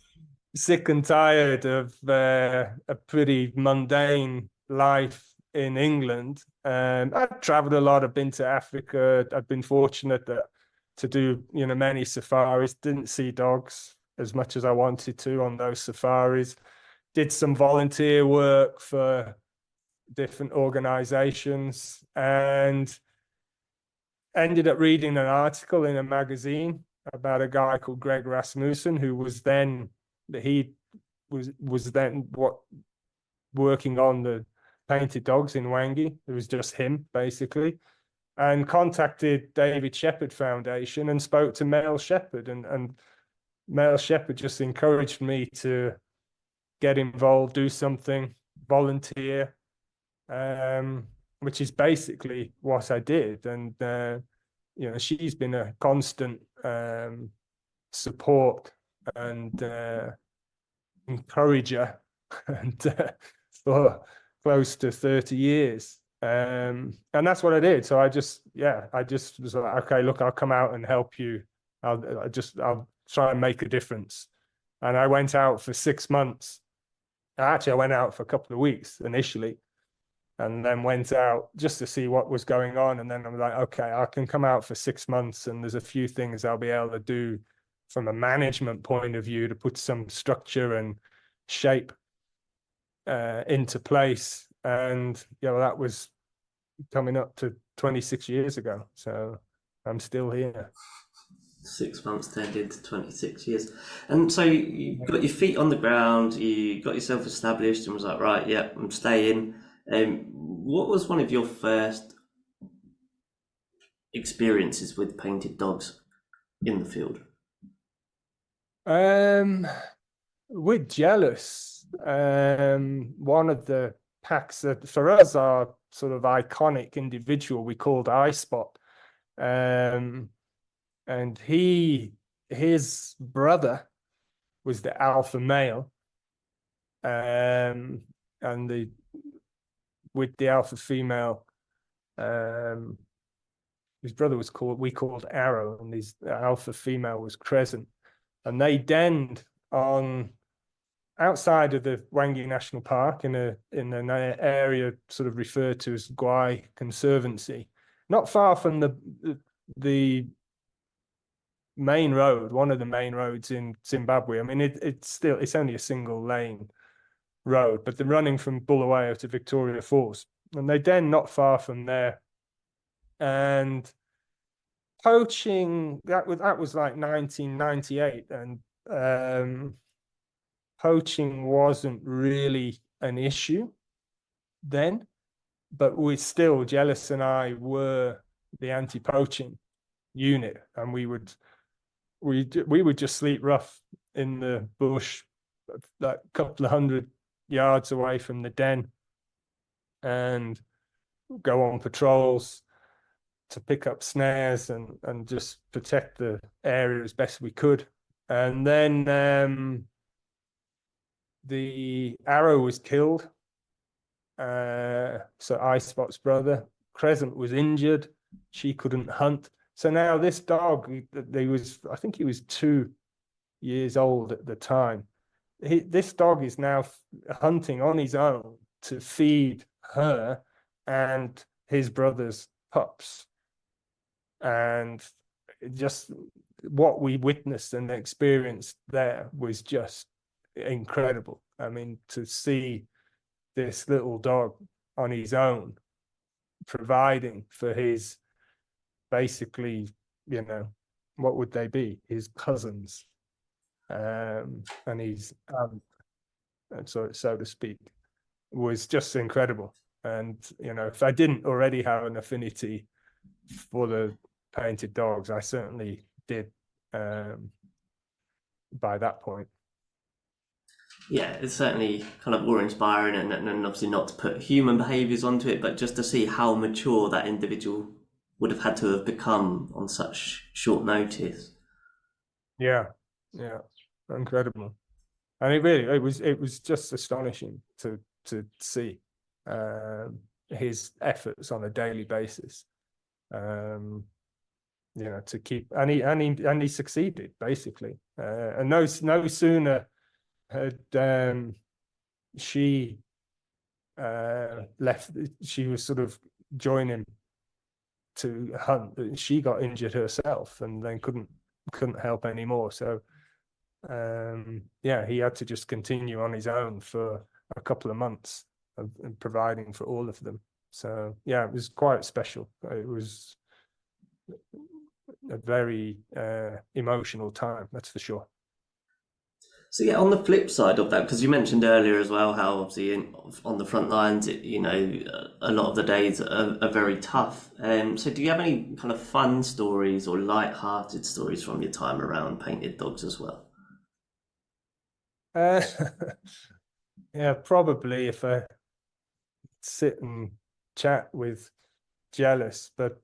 Speaker 2: sick and tired of a pretty mundane life in England. I've traveled a lot. I've been to Africa. I've been fortunate to do many safaris. Didn't see dogs as much as I wanted to on those safaris. Did some volunteer work for different organizations and ended up reading an article in a magazine about a guy called Greg Rasmussen, who was then working on the painted dogs in Wangi. It was just him basically, and contacted David Shepherd Foundation and spoke to Mel Shepherd, and Mel Shepherd just encouraged me to get involved, do something, volunteer, which is basically what I did. And she's been a constant support and encourager and for close to 30 years. And that's what I did. So I just was like, okay, look, I'll come out and help you. I'll try and make a difference. And I went out for 6 months. Actually, I went out for a couple of weeks initially, and then went out just to see what was going on. And then I'm like, okay, I can come out for 6 months, and there's a few things I'll be able to do from a management point of view to put some structure and shape into place. And that was coming up to 26 years ago. So I'm still here.
Speaker 1: 6 months turned into 26 years. And so you got your feet on the ground, you got yourself established and was like, right, yeah, I'm staying. What was one of your first experiences with painted dogs in the field?
Speaker 2: We're jealous. One of the packs that for us are sort of iconic individual we called I Spot. And his brother was the alpha male. And with the alpha female, his brother we called Arrow, and his alpha female was Crescent. And they denned on outside of the Wangi National Park in an area sort of referred to as Gwai Conservancy, not far from the main road, one of the main roads in Zimbabwe. I mean, it's only a single lane road, but they're running from Bulawayo to Victoria Falls, and they den not far from there. And poaching, that was like 1998, and poaching wasn't really an issue then, but Jealous and I were the anti-poaching unit, and we would just sleep rough in the bush, like a couple of 100 yards away from the den, and go on patrols to pick up snares and just protect the area as best we could. And then the Arrow was killed. So I Spot's brother. Crescent was injured. She couldn't hunt. So now this dog, I think he was 2 years old at the time. This dog is now hunting on his own to feed her and his brother's pups. And just what we witnessed and experienced there was just incredible. I mean, to see this little dog on his own providing for his, basically, what would they be? His cousins. and he's so to speak, was just incredible. And if I didn't already have an affinity for the painted dogs, I certainly did by that point.
Speaker 1: Yeah, it's certainly kind of awe-inspiring, and obviously not to put human behaviours onto it, but just to see how mature that individual would have had to have become on such short notice.
Speaker 2: Yeah, incredible. And it was just astonishing to see his efforts on a daily basis. To keep, and he succeeded basically. And no sooner had she left, she was sort of joining to hunt. She got injured herself, and then couldn't help anymore. So he had to just continue on his own for a couple of months of providing for all of them. So yeah, it was quite special. It was a very emotional time, that's for sure.
Speaker 1: So yeah, on the flip side of that, because you mentioned earlier as well how obviously on the front lines, a lot of the days are very tough. So do you have any kind of fun stories or light-hearted stories from your time around painted dogs as well?
Speaker 2: Yeah, probably if I sit and chat with Jealous, but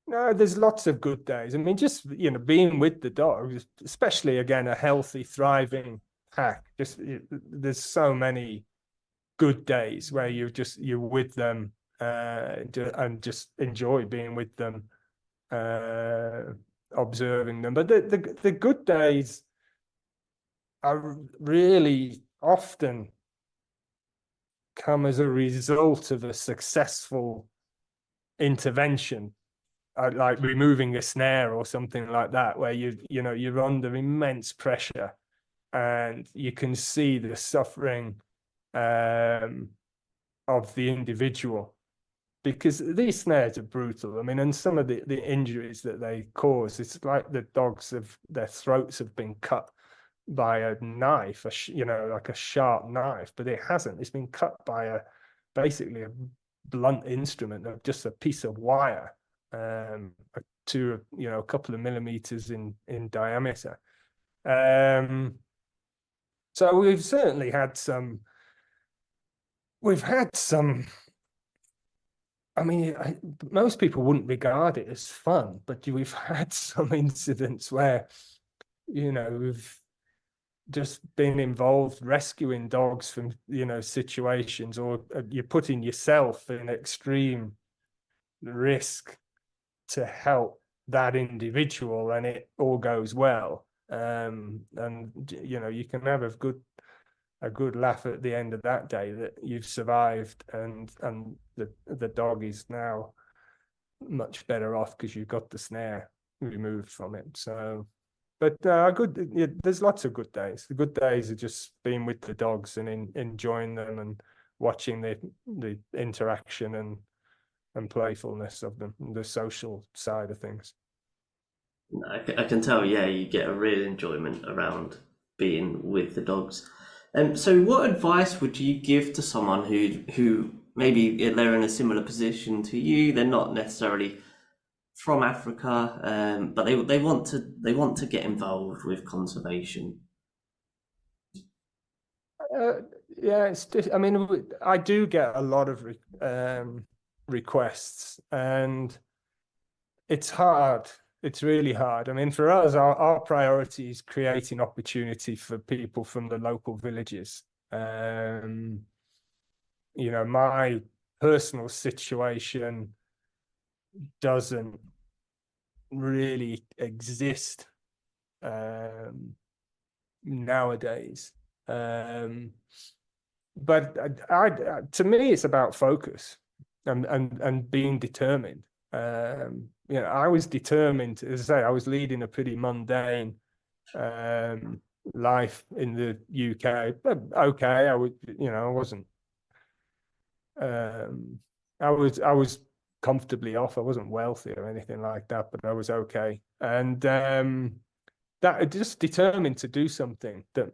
Speaker 2: no, there's lots of good days. I mean, just being with the dogs, especially again a healthy, thriving pack. There's so many good days where you're with them and just enjoy being with them, observing them. But the good days are really often come as a result of a successful intervention, like removing a snare or something like that, where you're under immense pressure and you can see the suffering of the individual, because these snares are brutal. I mean, and some of the injuries that they cause, it's like the dogs their throats have been cut by a knife, like a sharp knife, but it hasn't. It's been cut by basically a blunt instrument of just a piece of wire, to a couple of millimeters in diameter. So we've certainly had some. We've had some. I mean, most people wouldn't regard it as fun, but we've had some incidents where, we've just been involved rescuing dogs from, situations, or you're putting yourself in extreme risk to help that individual, and it all goes well. And you can have a good laugh at the end of that day that you've survived, and the dog is now much better off because you've got the snare removed from it. So, but there's lots of good days. The good days are just being with the dogs and enjoying them and watching the interaction and playfulness of them, the social side of things.
Speaker 1: I can tell, yeah, you get a real enjoyment around being with the dogs. So what advice would you give to someone who maybe they're in a similar position to you? They're not necessarily from Africa, but they want to get involved with conservation.
Speaker 2: Yeah, it's just, I mean, I do get a lot of requests, and it's hard. It's really hard. I mean, for us, our priority is creating opportunity for people from the local villages. My personal situation doesn't really exist nowadays. But to me, it's about focus and being determined. I was determined. As I say, I was leading a pretty mundane life in the UK. But okay, I would, I wasn't. I was comfortably off. I wasn't wealthy or anything like that, but I was okay. And that just determined to do something that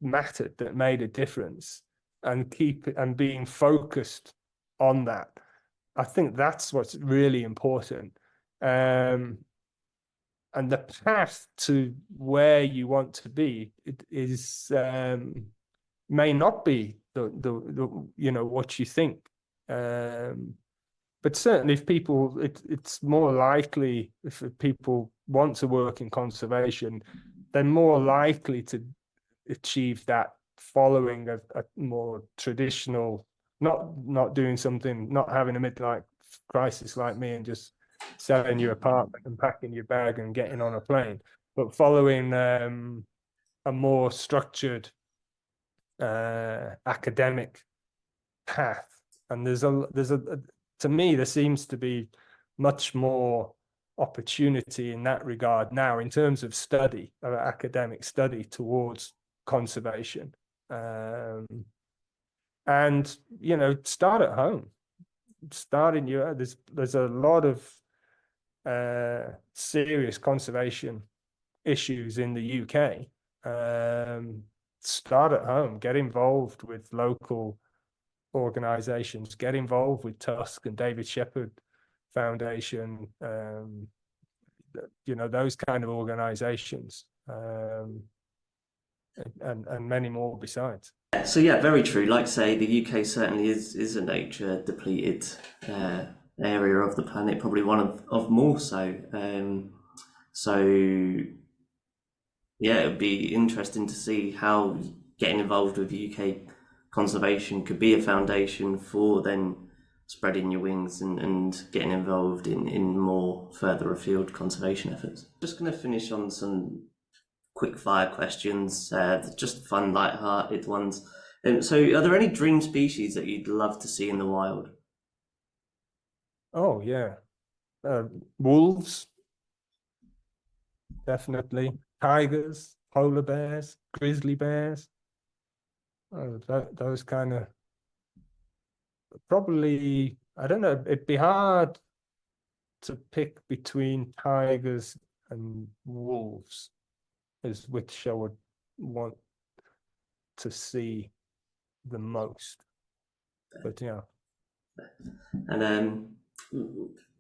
Speaker 2: mattered, that made a difference, and being focused on that. I think that's what's really important. And the path to where you want to be is may not be the what you think. But certainly if people, it's more likely, if people want to work in conservation, they're more likely to achieve that following a more traditional, not doing something, not having a midlife crisis like me and just selling your apartment and packing your bag and getting on a plane, but following a more structured academic path. And there's a to me, there seems to be much more opportunity in that regard now in terms of study, of academic study towards conservation. And start at home. Start in your there's a lot of serious conservation issues in the UK. Start at home, get involved with local organizations, get involved with Tusk and David Shepherd Foundation, those kind of organizations, and many more besides.
Speaker 1: So yeah, very true. Like say, the UK certainly is a nature depleted area of the planet, probably one of more so. So yeah, it'd be interesting to see how getting involved with UK conservation could be a foundation for then spreading your wings and getting involved in more further afield conservation efforts. Just going to finish on some quick fire questions, just fun, light-hearted ones. So are there any dream species that you'd love to see in the wild?
Speaker 2: Oh yeah, wolves, definitely. Tigers, polar bears, grizzly bears. Those kind of, probably, I don't know, it'd be hard to pick between tigers and wolves as which I would want to see the most. But yeah.
Speaker 1: And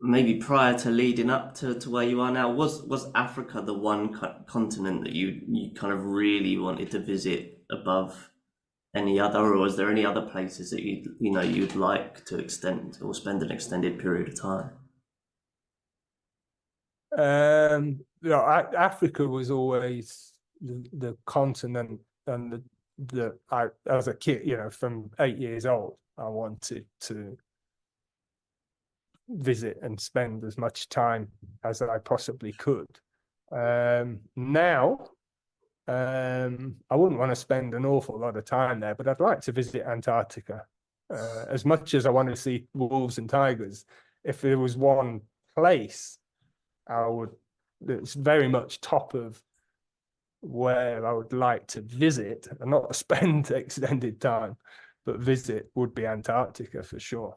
Speaker 1: maybe prior to leading up to where you are now, was Africa the one continent that you kind of really wanted to visit above any other, or was there any other places that you'd like to extend or spend an extended period of time?
Speaker 2: Africa was always the continent, and I as a kid, from 8 years old, I wanted to visit and spend as much time as I possibly could. Now, I wouldn't want to spend an awful lot of time there, but I'd like to visit Antarctica. As much as I want to see wolves and tigers, if there was one place it's very much top of where I would like to visit, and not spend extended time, but visit, would be Antarctica for sure.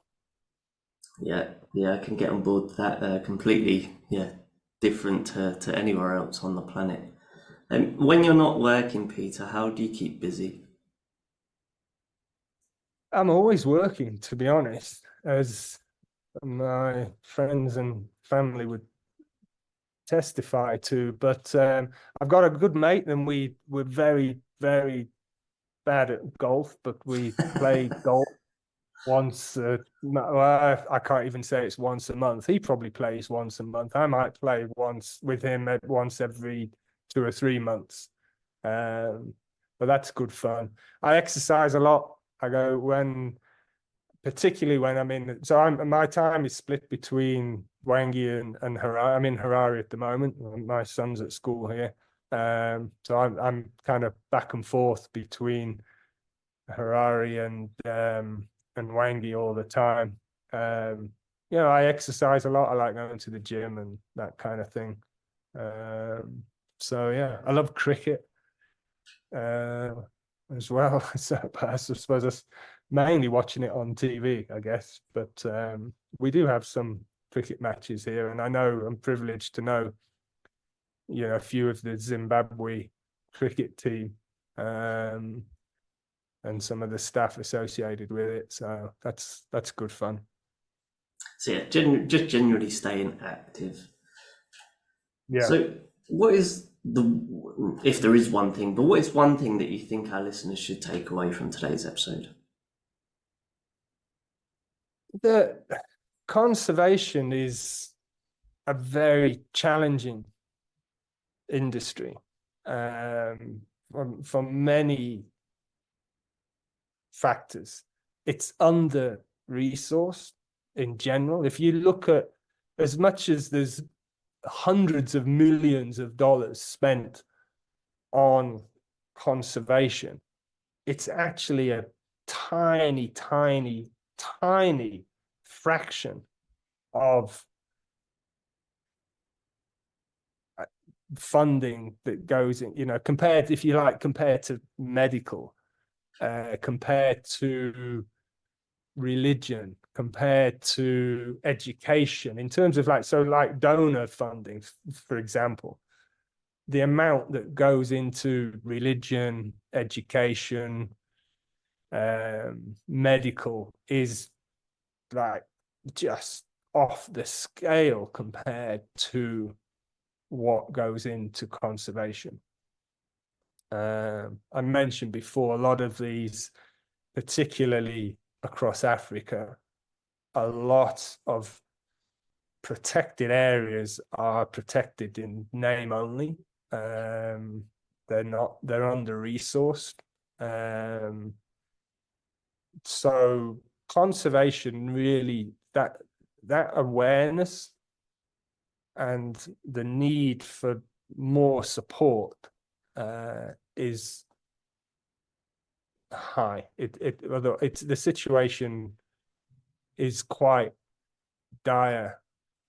Speaker 1: Yeah, I can get on board with that. Completely, different to anywhere else on the planet. And when you're not working, Peter, how do you keep busy?
Speaker 2: I'm always working, to be honest, as my friends and family would testify to. But I've got a good mate, and we're very, very bad at golf, but we play golf once. I can't even say it's once a month. He probably plays once a month. I might play once with him once every 2 or 3 months. But that's good fun. I exercise a lot. I go particularly when I'm in. So my time is split between Wangi and Harare. I'm in Harare at the moment. My son's at school here, so I'm kind of back and forth between Harare and Wangi all the time. I exercise a lot. I like going to the gym and that kind of thing. So yeah, I love cricket as well. So I suppose that's mainly watching it on TV, I guess. But we do have some cricket matches here, and I know I'm privileged to know a few of the Zimbabwe cricket team, and some of the staff associated with it. So that's good fun.
Speaker 1: So yeah, just generally staying active.
Speaker 2: Yeah.
Speaker 1: So what is if there is one thing, but what is one thing that you think our listeners should take away from today's episode?
Speaker 2: The conservation is a very challenging industry, from many factors. It's under-resourced in general. If you look at, as much as there's hundreds of millions of dollars spent on conservation, it's actually a tiny, tiny, tiny fraction of funding that goes in, compared to medical, compared to religion, compared to education, in terms of like donor funding, for example. The amount that goes into religion, education, medical is like just off the scale compared to what goes into conservation. I mentioned before, a lot of these, particularly across Africa, a lot of protected areas are protected in name only. They're under-resourced. So conservation, really, that awareness and the need for more support is high. Although the situation is quite dire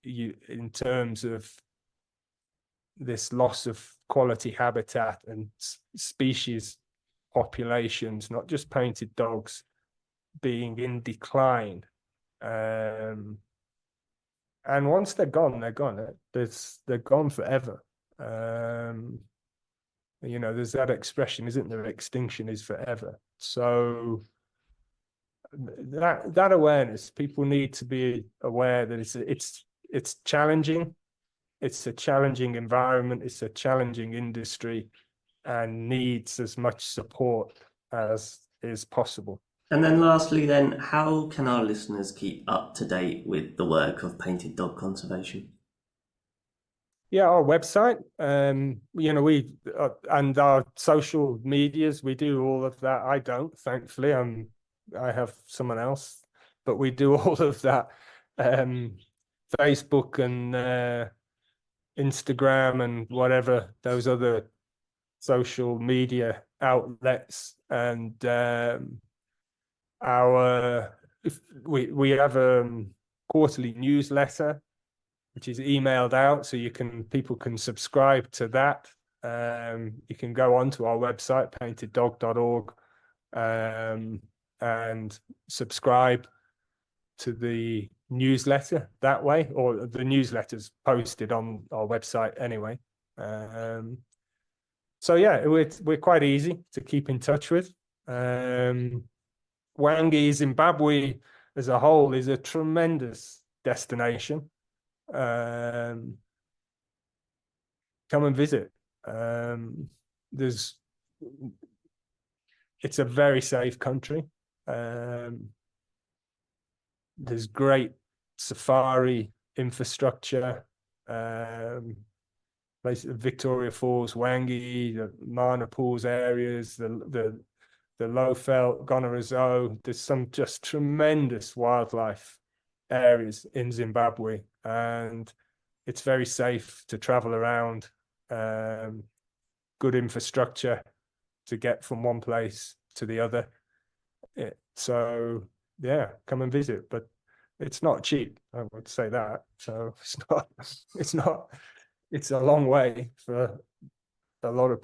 Speaker 2: in terms of this loss of quality habitat and species populations, not just painted dogs, being in decline. And once they're gone, they're gone. They're gone forever. There's that expression, isn't there? Extinction is forever. So that awareness, people need to be aware that it's challenging. It's a challenging environment. It's a challenging industry, and needs as much support as is possible.
Speaker 1: And then lastly, then, how can our listeners keep up to date with the work of Painted Dog Conservation?
Speaker 2: Yeah, our website, we and our social medias, we do all of that. I don't, thankfully. I have someone else, but we do all of that. Facebook and Instagram and whatever those other social media outlets, and we have a quarterly newsletter which is emailed out, so people can subscribe to that. You can go onto our website, painteddog.org, and subscribe to the newsletter that way, or the newsletter's posted on our website anyway. So yeah, we're quite easy to keep in touch with. Wangi, Zimbabwe as a whole is a tremendous destination. Come and visit. It's a very safe country. There's great safari infrastructure. Victoria Falls, Wangi, the Mana Pools areas, the Lowveld, Gonarozo. There's some just tremendous wildlife areas in Zimbabwe, and it's very safe to travel around. Good infrastructure to get from one place to the other. So yeah, come and visit, but it's not cheap, I would say that. So it's a long way for a lot of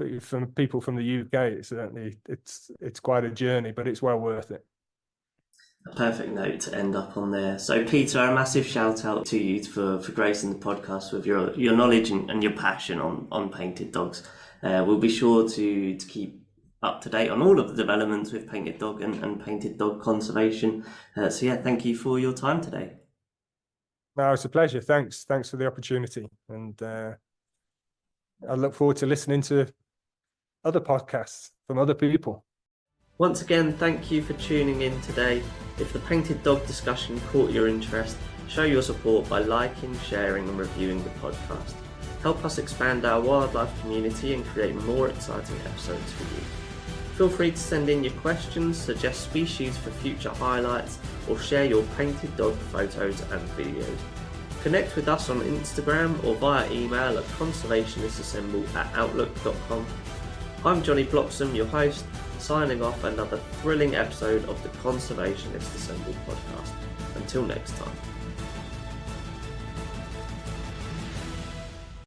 Speaker 2: people from the UK. Certainly it's quite a journey, but it's well worth it.
Speaker 1: A perfect note to end up on there. So Peter, a massive shout out to you for gracing the podcast with your knowledge and your passion on painted dogs. We'll be sure to keep up to date on all of the developments with painted dog and painted dog conservation. So yeah, thank you for your time today.
Speaker 2: No, it's a pleasure. Thanks for the opportunity, and I look forward to listening to other podcasts from other people.
Speaker 1: Once again, thank you for tuning in today. If the painted dog discussion caught your interest, show your support by liking, sharing and reviewing the podcast. Help us expand our wildlife community and create more exciting episodes for you. Feel free to send in your questions, suggest species for future highlights, or share your painted dog photos and videos. Connect with us on Instagram or via email at conservationists@outlook.com. I'm Johnny Bloxham, your host, signing off another thrilling episode of the Conservationists Assembled podcast. Until next time.